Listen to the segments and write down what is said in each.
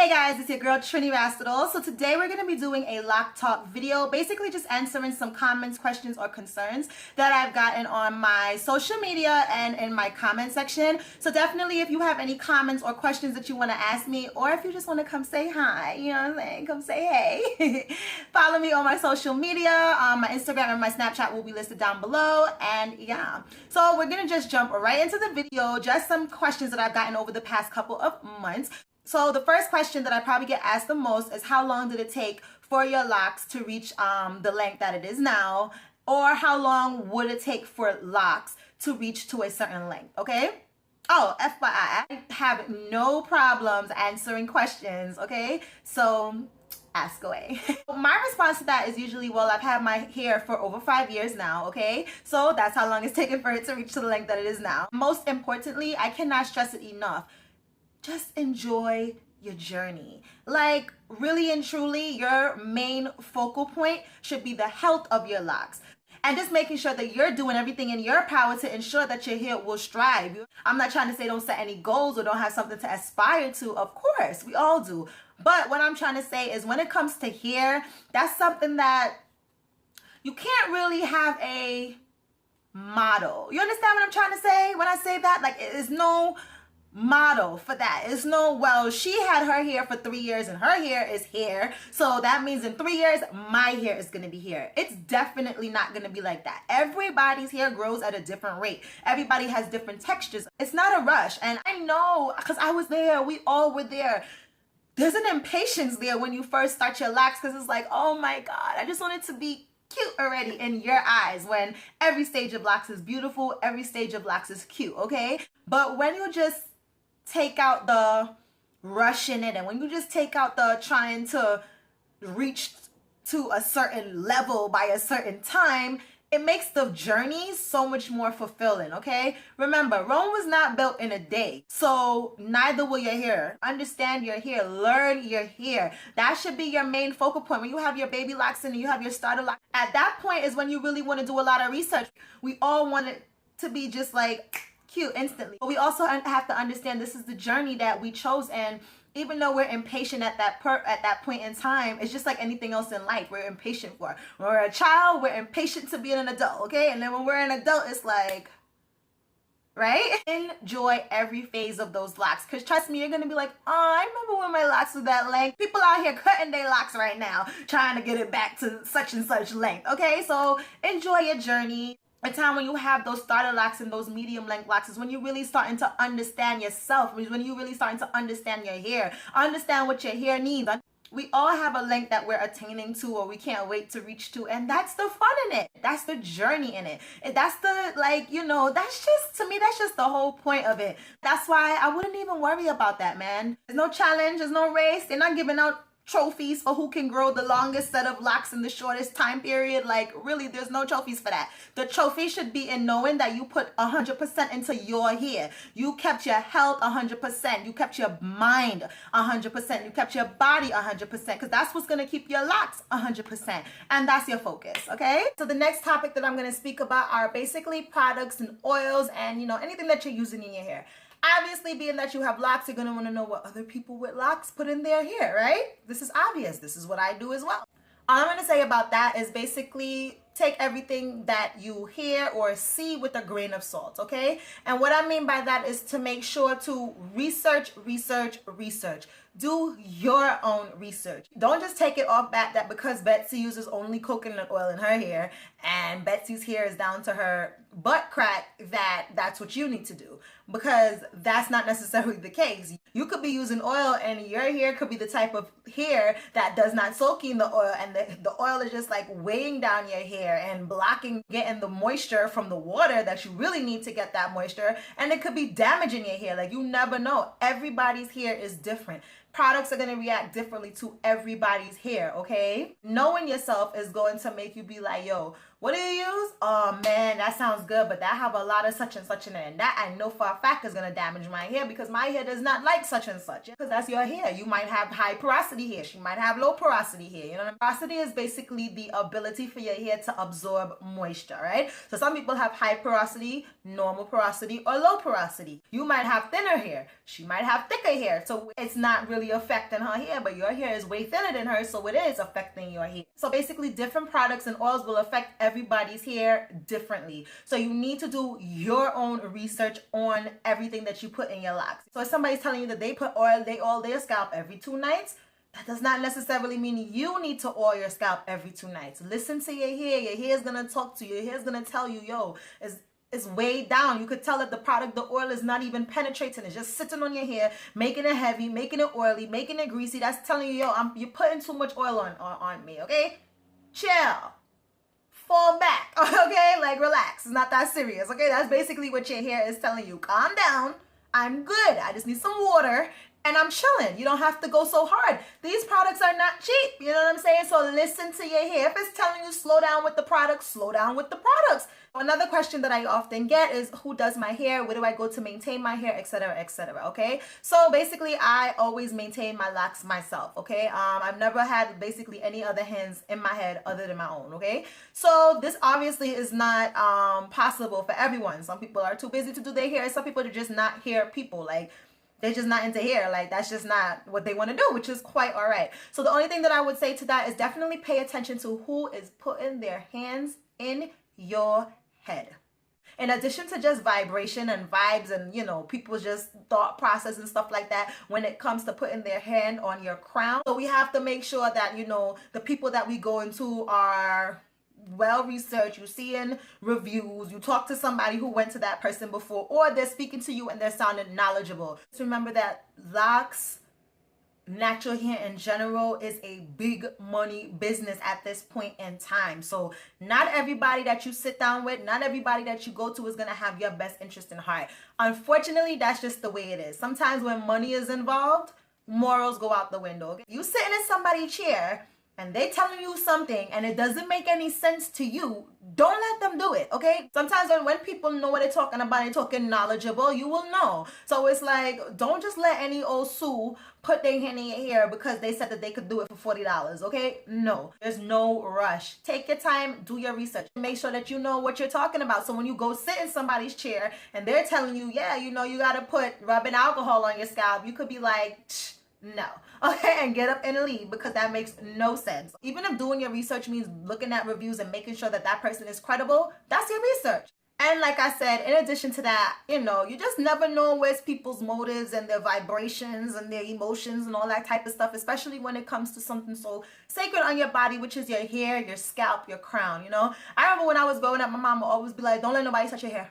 Hey guys, it's your girl TriniNatz. So today we're going to be doing a lock talk video, basically just answering some comments, questions, or concerns that I've gotten on my social media and in my comment section. So definitely if you have any comments or questions that you want to ask me, or if you just want to come say hi, you know what I'm saying, come say hey, follow me on my social media. My Instagram and my Snapchat will be listed down below, and yeah. So we're going to just jump right into the video, just some questions that I've gotten over the past couple of months. So the first question that I probably get asked the most is how long did it take for your locks to reach the length that it is now, or how long would it take for locks to reach to a certain length, okay? Oh, FYI, I have no problems answering questions, okay? So ask away. My response to that is usually, well, I've had my hair for over 5 years now, okay? So that's how long it's taken for it to reach to the length that it is now. Most importantly, I cannot stress it enough. Just enjoy your journey. Like, really and truly, your main focal point should be the health of your locks. And just making sure that you're doing everything in your power to ensure that your hair will strive. I'm not trying to say don't set any goals or don't have something to aspire to. Of course, we all do. But what I'm trying to say is when it comes to hair, that's something that you can't really have a model. You understand what I'm trying to say when I say that? Like, there's no model for that. It's no, well, she had her hair for 3 years and her hair is here, so that means in 3 years my hair is going to be here. It's definitely not going to be like that. Everybody's hair grows at a different rate. Everybody has different textures. It's not a rush. And I know, because I was there, we all were there. There's an impatience there when you first start your locks, because it's like, oh my God, I just want it to be cute already in your eyes, when every stage of locks is beautiful, every stage of locks is cute, okay? But when you just take out the rush in it, and when you just take out the trying to reach to a certain level by a certain time, it makes the journey so much more fulfilling, okay? Remember, Rome was not built in a day, so neither will your hair. Understand your hair, learn your hair. That should be your main focal point. When you have your baby locks in and you have your starter locks, at that point is when you really want to do a lot of research. We all want it to be just like cute instantly, but we also have to understand this is the journey that we chose, and even though we're impatient at that point in time, it's just like anything else in life. We're impatient for. When we're a child, we're impatient to be an adult, okay? And then when we're an adult, it's like, right? Enjoy every phase of those locks, because trust me, you're gonna be like, oh, I remember when my locks were that length. People out here cutting their locks right now, trying to get it back to such and such length, okay? So enjoy your journey. A time when you have those starter locks and those medium length locks is when you're really starting to understand yourself, when you're really starting to understand your hair, understand what your hair needs. We all have a length that we're attaining to, or we can't wait to reach to, and that's the fun in it. That's the journey in it. And that's the, like, you know, that's just, to me, that's just the whole point of it. That's why I wouldn't even worry about that, man. There's no challenge, there's no race. They're not giving out trophies for who can grow the longest set of locks in the shortest time period. Like, really, there's no trophies for that. The trophy should be in knowing that you put 100% into your hair. You kept your health 100%. You kept your mind 100%. You kept your body 100%, because that's what's going to keep your locks 100%. And that's your focus, okay? So the next topic that I'm going to speak about are basically products and oils and, you know, anything that you're using in your hair. Obviously, being that you have locks, you're going to want to know what other people with locks put in their hair, right? This is obvious. This is what I do as well. All I'm going to say about that is basically take everything that you hear or see with a grain of salt, okay? And what I mean by that is to make sure to research. Do your own research. Don't just take it off bat that because Betsy uses only coconut oil in her hair and Betsy's hair is down to her butt crack, that's what you need to do, because that's not necessarily the case. You could be using oil and your hair could be the type of hair that does not soak in the oil, and the oil is just like weighing down your hair and blocking getting the moisture from the water that you really need to get that moisture, and it could be damaging your hair. Like, you never know. Everybody's hair is different. Products are going to react differently to everybody's hair, okay? Knowing yourself is going to make you be like, yo, What do you use? Oh man, that sounds good, but that have a lot of such and such in it, and that I know for a fact is gonna damage my hair because my hair does not like such and such. Because that's your hair. You might have high porosity hair. She might have low porosity hair. You know, porosity is basically the ability for your hair to absorb moisture, right? So some people have high porosity, normal porosity, or low porosity. You might have thinner hair. She might have thicker hair. So it's not really affecting her hair, but your hair is way thinner than hers, so it is affecting your hair. So basically, different products and oils will affect everybody's hair differently. So you need to do your own research on everything that you put in your locks. So if somebody's telling you that they put oil, they oil their scalp every 2 nights, that does not necessarily mean you need to oil your scalp every 2 nights. Listen to your hair. Your hair is gonna talk to you. Your hair is gonna tell you, yo, it's way down. You could tell that the product, the oil is not even penetrating. It's just sitting on your hair, making it heavy, making it oily, making it greasy. That's telling you, yo, you're putting too much oil on me, okay? Chill. Fall back, okay? Like, relax. It's not that serious, okay? That's basically what your hair is telling you. Calm down. I'm good. I just need some water and I'm chilling. You don't have to go so hard. These products are not cheap. You know what I'm saying? So listen to your hair. If it's telling you slow down with the products, slow down with the products. Another question that I often get is, who does my hair? Where do I go to maintain my hair, etc., etc., okay? So basically, I always maintain my locks myself, okay? I've never had basically any other hands in my head other than my own, okay? So this obviously is not possible for everyone. Some people are too busy to do their hair. Some people are just not hair people. Like, they're just not into hair. Like, that's just not what they want to do, which is quite all right. So the only thing that I would say to that is definitely pay attention to who is putting their hands in your head. In addition to just vibration and vibes and, you know, people's just thought process and stuff like that when it comes to putting their hand on your crown. So we have to make sure that, you know, the people that we go into are well researched. You see in reviews, you talk to somebody who went to that person before, or they're speaking to you and they're sounding knowledgeable. Just remember that locks, natural hair in general, is a big money business at this point in time. So not everybody that you sit down with, not everybody that you go to is going to have your best interest in heart. Unfortunately, that's just the way it is. Sometimes when money is involved, morals go out the window. Okay? You sitting in somebody's chair and they telling you something and it doesn't make any sense to you, don't let them do it, okay? Sometimes when people know what they're talking about, they're talking knowledgeable, you will know. So it's like, don't just let any old Sue put their hand in your hair because they said that they could do it for $40, okay? No, there's no rush. Take your time, do your research. Make sure that you know what you're talking about. So when you go sit in somebody's chair and they're telling you, yeah, you know, you gotta put rubbing alcohol on your scalp, you could be like, no, okay, and get up and leave, because that makes no sense. Even if doing your research means looking at reviews and making sure that that person is credible, that's your research. And like I said, in addition to that, you know, you just never know where's people's motives and their vibrations and their emotions and all that type of stuff, especially when it comes to something so sacred on your body, which is your hair, your scalp, your crown, you know? I remember when I was growing up, my mom would always be like, don't let nobody touch your hair.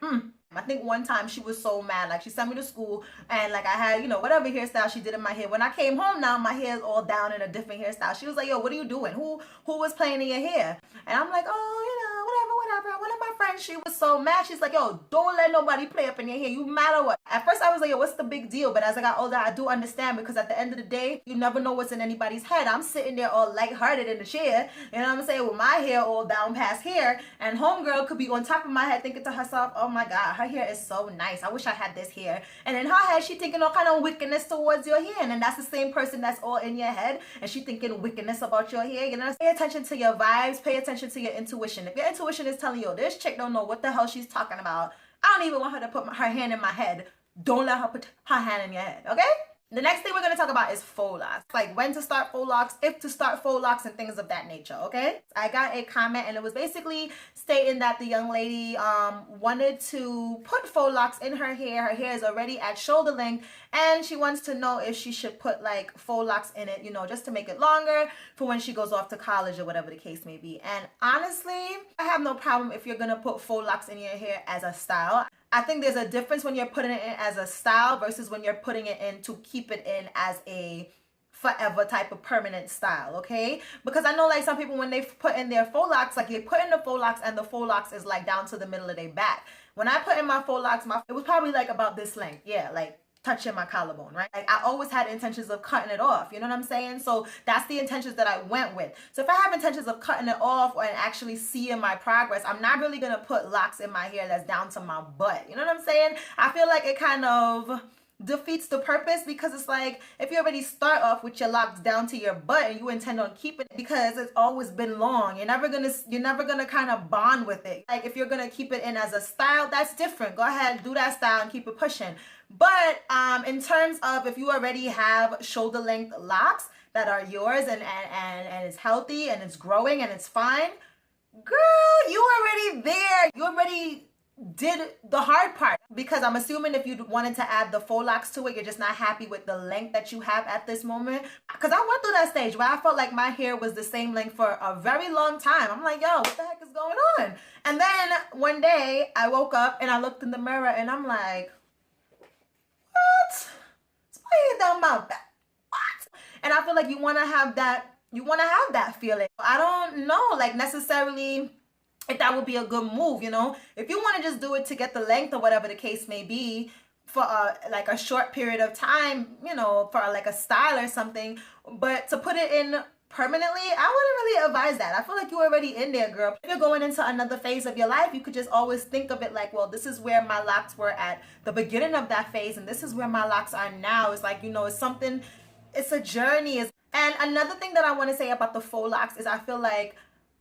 I think one time she was so mad, like she sent me to school and like I had, you know, whatever hairstyle she did in my hair. When I came home now, my hair is all down in a different hairstyle. She was like, yo, what are you doing? Who was playing in your hair? And I'm like, oh, you know, whatever. One of my friends, she was so mad. She's like, yo, don't let nobody play up in your hair. You matter what. At first I was like, yo, what's the big deal? But as I got older, I do understand, because at the end of the day, you never know what's in anybody's head. I'm sitting there all lighthearted in the chair, you know what I'm saying, with my hair all down past here, and homegirl could be on top of my head thinking to herself, oh my God, her hair is so nice. I wish I had this hair. And in her head, she thinking all kind of wickedness towards your hair. And then that's the same person that's all in your head, and she thinking wickedness about your hair. You know, pay attention to your vibes. Pay attention to your intuition. If your intuition is telling you, this chick don't know what the hell she's talking about, I don't even want her to put her hand in my head, don't let her put her hand in your head, okay? The next thing we're going to talk about is faux locks. Like when to start faux locks, if to start faux locks, and things of that nature, okay? I got a comment and it was basically stating that the young lady wanted to put faux locks in her hair. Her hair is already at shoulder length and she wants to know if she should put like faux locks in it, you know, just to make it longer for when she goes off to college or whatever the case may be. And honestly, I have no problem if you're going to put faux locks in your hair as a style. I think there's a difference when you're putting it in as a style versus when you're putting it in to keep it in as a forever type of permanent style, okay? Because I know like some people, when they put in their faux locks, like they put in the faux locks and the faux locks is like down to the middle of their back. When I put in my faux locks, it was probably like about this length. Yeah, like touching my collarbone, right? Like I always had intentions of cutting it off, you know what I'm saying? So that's the intentions that I went with. So if I have intentions of cutting it off or actually seeing my progress, I'm not really gonna put locks in my hair that's down to my butt, you know what I'm saying? I feel like it kind of defeats the purpose, because it's like if you already start off with your locks down to your butt and you intend on keeping it because it's always been long, you're never gonna kind of bond with it. Like if you're gonna keep it in as a style, that's different. Go ahead, do that style and keep it pushing. But in terms of if you already have shoulder length locks that are yours and it's healthy and it's growing and it's fine, girl, you already there. You already did the hard part, because I'm assuming if you wanted to add the faux locks to it, you're just not happy with the length that you have at this moment. Because I went through that stage where I felt like my hair was the same length for a very long time. I'm like, yo, what the heck is going on? And then one day I woke up and I looked in the mirror and I'm like, what? It's my hair down my back. What? And I feel like you want to have that feeling. I don't know, like necessarily if that would be a good move, you know? If you want to just do it to get the length or whatever the case may be for like a short period of time, you know, for like a style or something, but to put it in permanently, I wouldn't really advise that. I feel like you're already in there, girl. If you're going into another phase of your life, you could just always think of it like, well, this is where my locks were at the beginning of that phase, and this is where my locks are now. It's like, you know, it's something, it's a journey. And another thing that I want to say about the faux locks is I feel like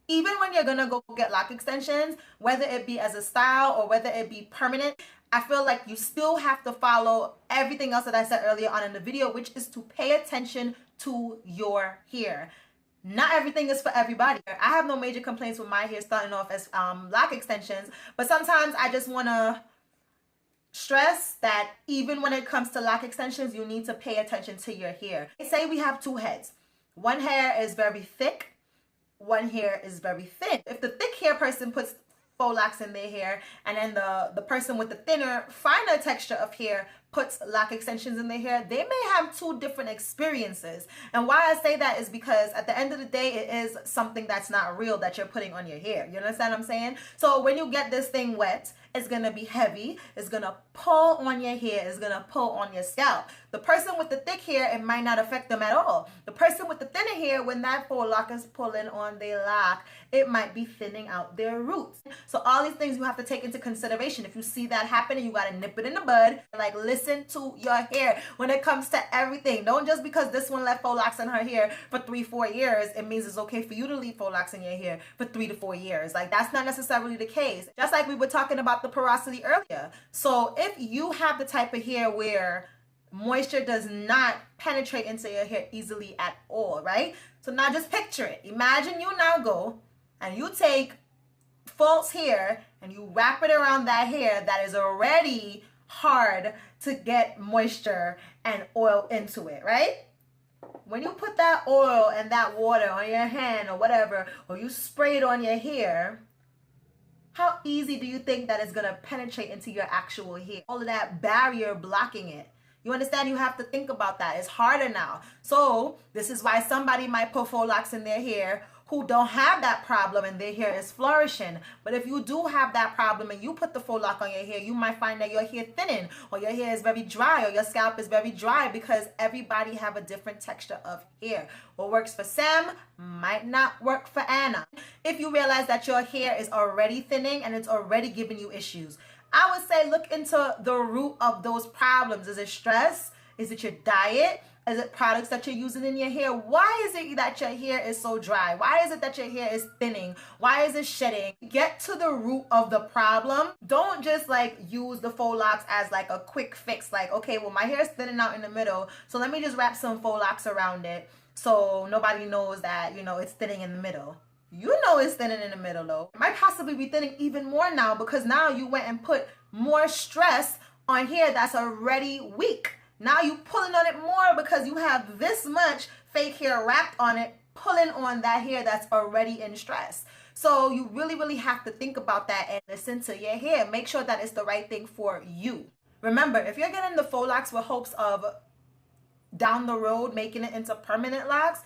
even when you're gonna go get lock extensions, whether it be as a style or whether it be permanent, I feel like you still have to follow everything else that I said earlier on in the video, which is to pay attention to your hair. Not everything is for everybody. I have no major complaints with my hair starting off as lock extensions, but sometimes I just want to stress that even when it comes to lock extensions, you need to pay attention to your hair. Say we have two heads. One hair is very thick, one hair is very thin. If the thick hair person puts faux locks in their hair, and then the person with the thinner, finer texture of hair puts lock extensions in their hair, they may have two different experiences. And why I say that is because at the end of the day, it is something that's not real that you're putting on your hair. You understand what I'm saying? So when you get this thing wet, it's gonna be heavy, it's gonna pull on your hair, it's gonna pull on your scalp. The person with the thick hair, it might not affect them at all. The person with the thinner hair, when that faux lock is pulling on their lock, it might be thinning out their roots. So all these things you have to take into consideration. If you see that happening, you gotta nip it in the bud. Like, listen to your hair when it comes to everything. Don't just because this one left faux locks in her hair for 3-4 years, it means it's okay for you to leave faux locks in your hair for 3 to 4 years. Like, that's not necessarily the case. Just like we were talking about the porosity earlier. So if you have the type of hair where moisture does not penetrate into your hair easily at all, right? So now just picture it. Imagine you now go and you take false hair and you wrap it around that hair that is already hard to get moisture and oil into it, right? When you put that oil and that water on your hand or whatever, or you spray it on your hair, how easy do you think that it's gonna penetrate into your actual hair? All of that barrier blocking it. You understand? You have to think about that. It's harder now. So this is why somebody might put faux locks in their hair who don't have that problem and their hair is flourishing. But if you do have that problem and you put the faux lock on your hair, you might find that your hair thinning, or your hair is very dry, or your scalp is very dry, because everybody have a different texture of hair. What works for Sam might not work for Anna. If you realize that your hair is already thinning and it's already giving you issues, I would say look into the root of those problems. Is it stress? Is it your diet? Is it products that you're using in your hair? Why is it that your hair is so dry? Why is it that your hair is thinning? Why is it shedding? Get to the root of the problem. Don't just like use the faux locks as like a quick fix. Like, okay, well, my hair is thinning out in the middle, so let me just wrap some faux locks around it so nobody knows that, you know, it's thinning in the middle. You know it's thinning in the middle though. It might possibly be thinning even more now, because now you went and put more stress on hair that's already weak. Now you pulling on it more because you have this much fake hair wrapped on it, pulling on that hair that's already in stress. So you really, really have to think about that and listen to your hair. Make sure that it's the right thing for you. Remember, if you're getting the faux locks with hopes of down the road making it into permanent locks,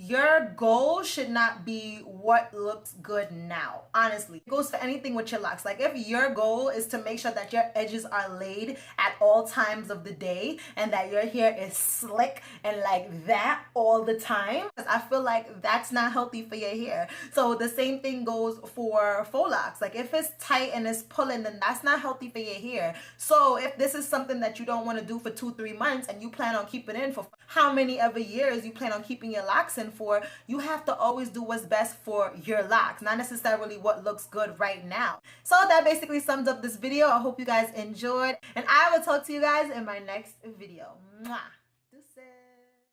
your goal should not be what looks good now. Honestly, it goes for anything with your locks. Like if your goal is to make sure that your edges are laid at all times of the day and that your hair is slick and like that all the time, I feel like that's not healthy for your hair. So the same thing goes for faux locks. Like if it's tight and it's pulling, then that's not healthy for your hair. So if this is something that you don't want to do for 2-3 months and you plan on keeping it in for how many ever years you plan on keeping your locks in for, you have to always do what's best for your locks, not necessarily what looks good right now. So that basically sums up this video. I hope you guys enjoyed, and I will talk to you guys in my next video. Mwah.